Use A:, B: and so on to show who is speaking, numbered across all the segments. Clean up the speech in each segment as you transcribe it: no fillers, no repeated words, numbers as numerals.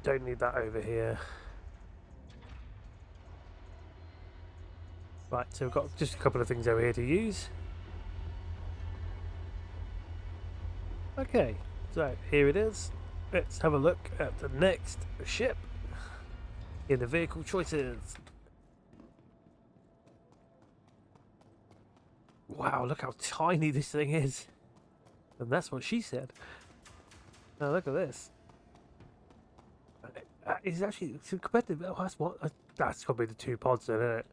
A: don't need that over here. Right, so we've got just a couple of things over here to use. Okay, so here it is. Let's have a look at the next ship in the vehicle choices. Wow, look how tiny this thing is. And that's what she said. Now look at this. It's actually competitive. Oh, that's what. That's got to be the 2 pods then, isn't it?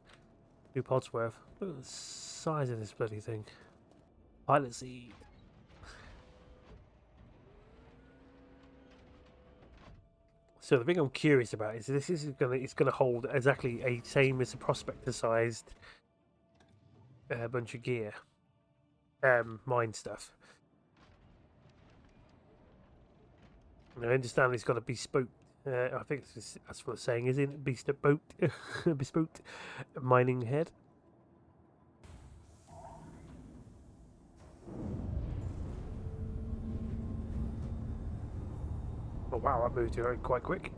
A: 2 pods worth. Look at the size of this bloody thing. Pilot seat. So the thing I'm curious about is this is gonna hold exactly a same as a prospector-sized bunch of gear, mine stuff. And I understand it's got a bespoke. I think that's what the saying is, isn't it? Bespoke, bespoke mining head. Oh wow, that moved quite quick.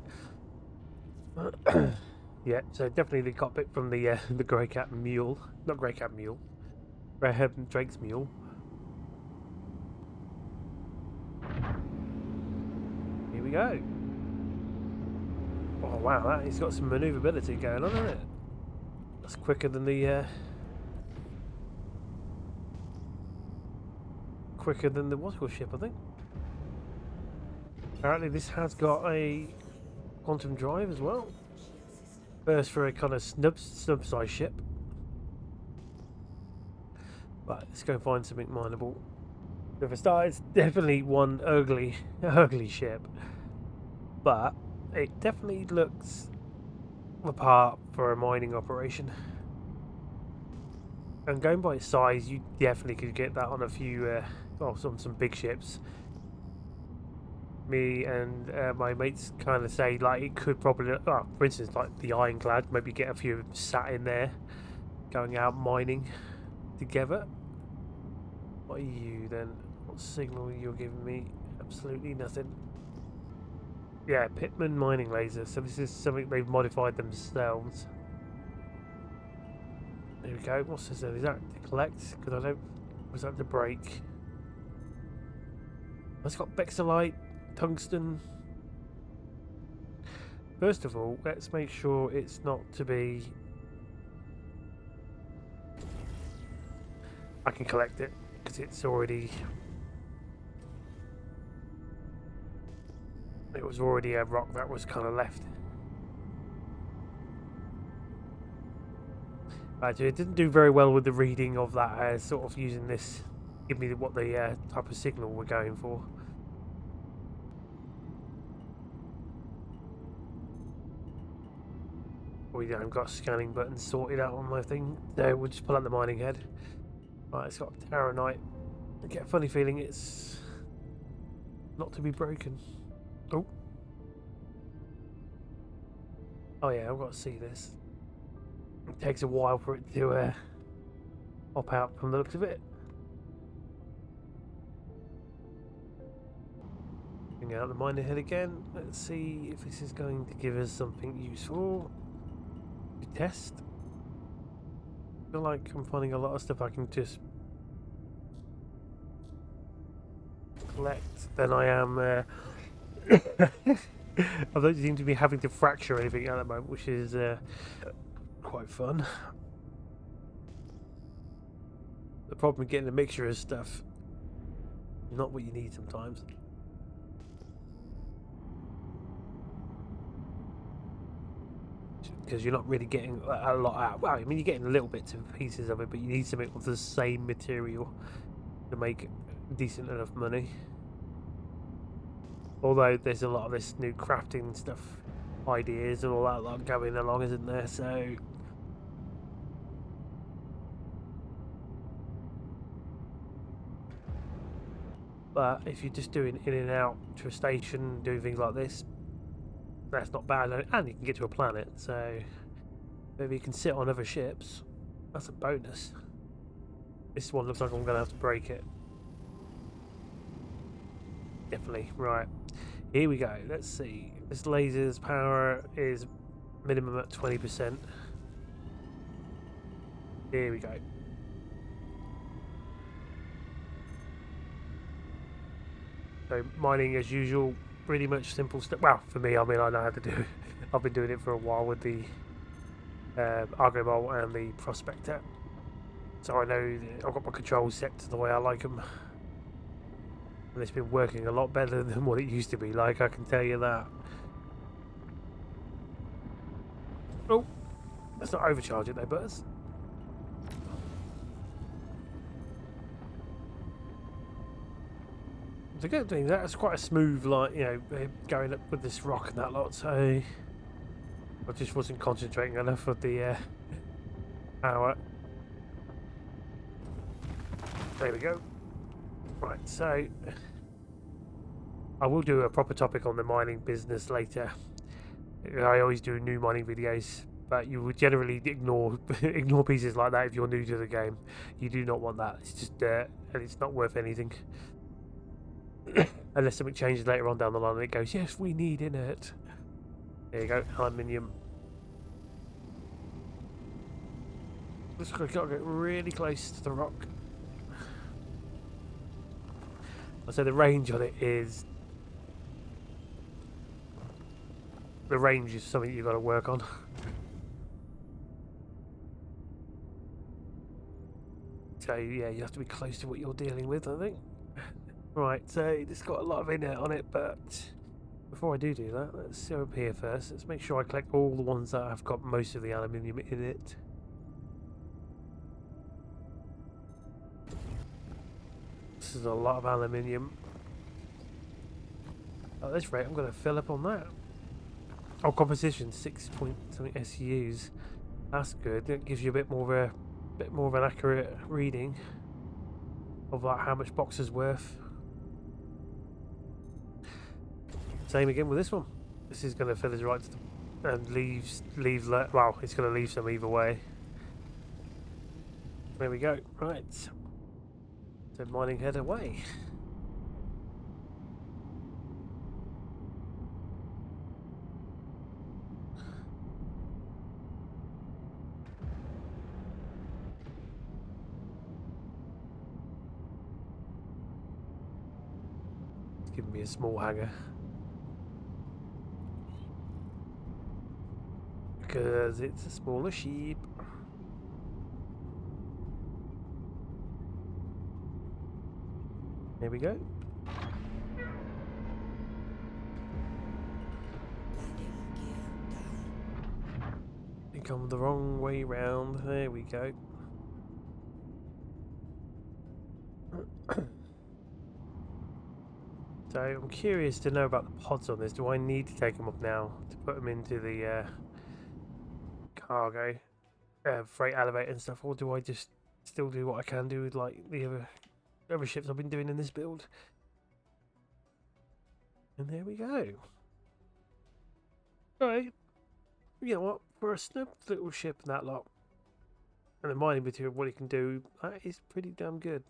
A: Yeah, so definitely the cockpit from the grey cat mule, not grey cat mule, Drake's mule. Here we go. Oh wow, he's got some manoeuvrability going on, isn't it? That's quicker than the Waterfall ship, I think. Apparently this has got a quantum drive as well. First for a kind of snub size ship. But let's go find something mineable. So for a start, it's definitely one ugly ship. But it definitely looks the part for a mining operation. And going by its size, you definitely could get that on a few, on some big ships. Me and my mates kind of say like it could probably, for instance, like the Ironclad, maybe get a few of them sat in there, going out mining together. What are you then? What signal you're giving me? Absolutely nothing. Yeah, Pitman mining laser. So this is something they've modified themselves. There we go. What's this then? Is that to collect? Because I don't. Was that to break? It's got Bexalite, tungsten. First of all, let's make sure it's not to be. I can collect it because it's already. It was already a rock that was kind of left. Right, it didn't do very well with the reading of that, sort of using this, give me what the type of signal we're going for. We haven't got a scanning button sorted out on my thing. No, we'll just pull out the mining head. Right, it's got Taranite. I get a funny feeling it's not to be broken. Oh. Oh yeah, I've got to see this. It takes a while for it to pop out from the looks of it. Bring out the miner head again. Let's see if this is going to give us something useful to test. I feel like I'm finding a lot of stuff I can just collect than I am. I don't seem to be having to fracture anything at the moment, which is quite fun. The problem with getting a mixture of stuff, not what you need sometimes. Because you're not really getting a lot out. Well, I mean, you're getting little bits and pieces of it, but you need something of the same material to make decent enough money. Although there's a lot of this new crafting stuff, ideas and all that lot going along, isn't there? So but if you're just doing in and out to a station, doing things like this, that's not bad, and you can get to a planet. So maybe you can sit on other ships. That's a bonus. This one looks like I'm going to have to break it. Definitely. Right. Here we go. Let's see. This laser's power is minimum at 20%. Here we go. So mining as usual, pretty much simple stuff. Well, for me, I mean, I know how to do it. I've been doing it for a while with the Argo Bolt and the Prospector. So I know I've got my controls set to the way I like them. And it's been working a lot better than what it used to be like, I can tell you that. Oh, let's not overcharge it though, Buzz. It's a good thing, that's quite a smooth, like, you know, going up with this rock and that lot, so I just wasn't concentrating enough of the power. There we go. Right, so I will do a proper topic on the mining business later. I always do new mining videos, but you would generally ignore ignore pieces like that if you're new to the game. You do not want that. It's just dirt, and it's not worth anything. Unless something changes later on down the line and it goes, yes, we need in it. There you go, aluminium. Just got to get really close to the rock. So the range on it is... The range is something you've got to work on. So yeah, you have to be close to what you're dealing with, I think. Right, so it's got a lot of inert on it, but before I do that, let's go up here first. Let's make sure I collect all the ones that have got most of the aluminium in it. This is a lot of aluminium. At this rate, I'm going to fill up on that. Oh, composition 6 point something SUs. That's good. That gives you a bit more of an accurate reading of like how much box is worth. Same again with this one. This is going to fill us right to the, and leave. Well, it's going to leave some either way. There we go. Right. So mining head away. It's giving me a small hangar. Because it's a smaller sheep. There we go. I think I'm the wrong way round. There we go. So I'm curious to know about the pods on this. Do I need to take them up now to put them into the cargo, freight elevator and stuff, or do I just still do what I can do with like the other ships I've been doing in this build? And there we go. Alright, you know what, for a snub little ship and that lot, and the mining material, what it can do, that is pretty damn good.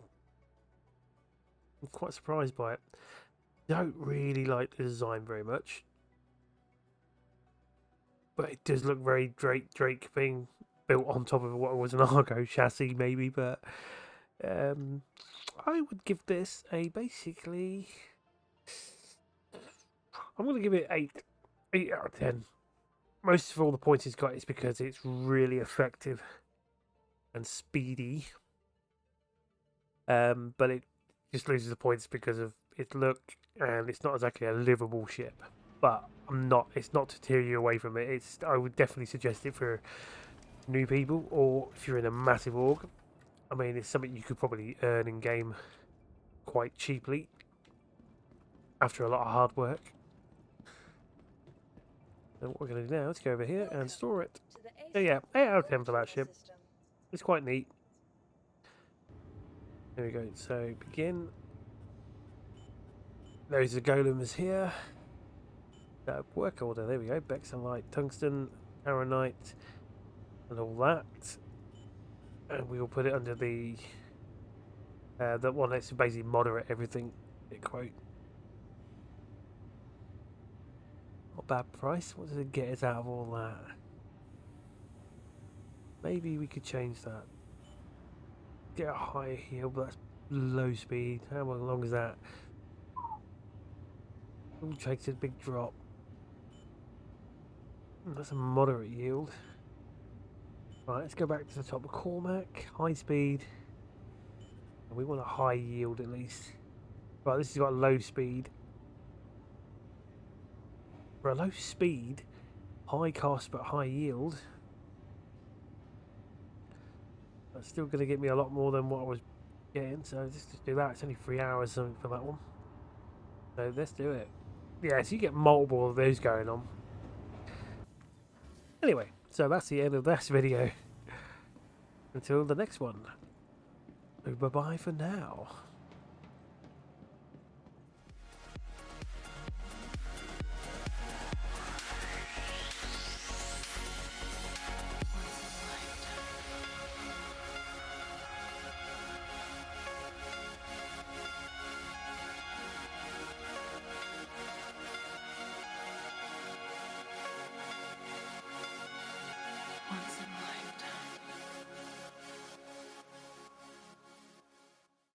A: I'm quite surprised by it. Don't really like the design very much, but it does look very Drake being built on top of what was an Argo chassis maybe, but I would give this a basically, I'm going to give it 8 out of 10. Most of all the points it's got is because it's really effective and speedy, but it just loses the points because of its look, and it's not exactly a livable ship. But it's not to tear you away from it. I would definitely suggest it for new people, or if you're in a massive org. I mean, it's something you could probably earn in game quite cheaply after a lot of hard work. And what we're going to do now is go over here and store it. So yeah, 8 out of 10 for that ship. It's quite neat. There we go. So begin. Those are golems here. Work order. There we go. Bexalite, tungsten, aronite, and all that. And we will put it under the that one that's basically moderate everything. Quote. a bad price. What does it get us out of all that? Maybe we could change that. Get a higher yield, but that's low speed. How long is that? All takes a big drop. That's a moderate yield. Right, let's go back to the top of Cormac. High speed. And we want a high yield at least. Right, this has got low speed. For a low speed, high cost but high yield. That's still going to get me a lot more than what I was getting. So just do that. It's only 3 hours something for that one. So let's do it. Yeah, so you get multiple of those going on. Anyway, so that's the end of this video. Until the next one. Bye-bye for now.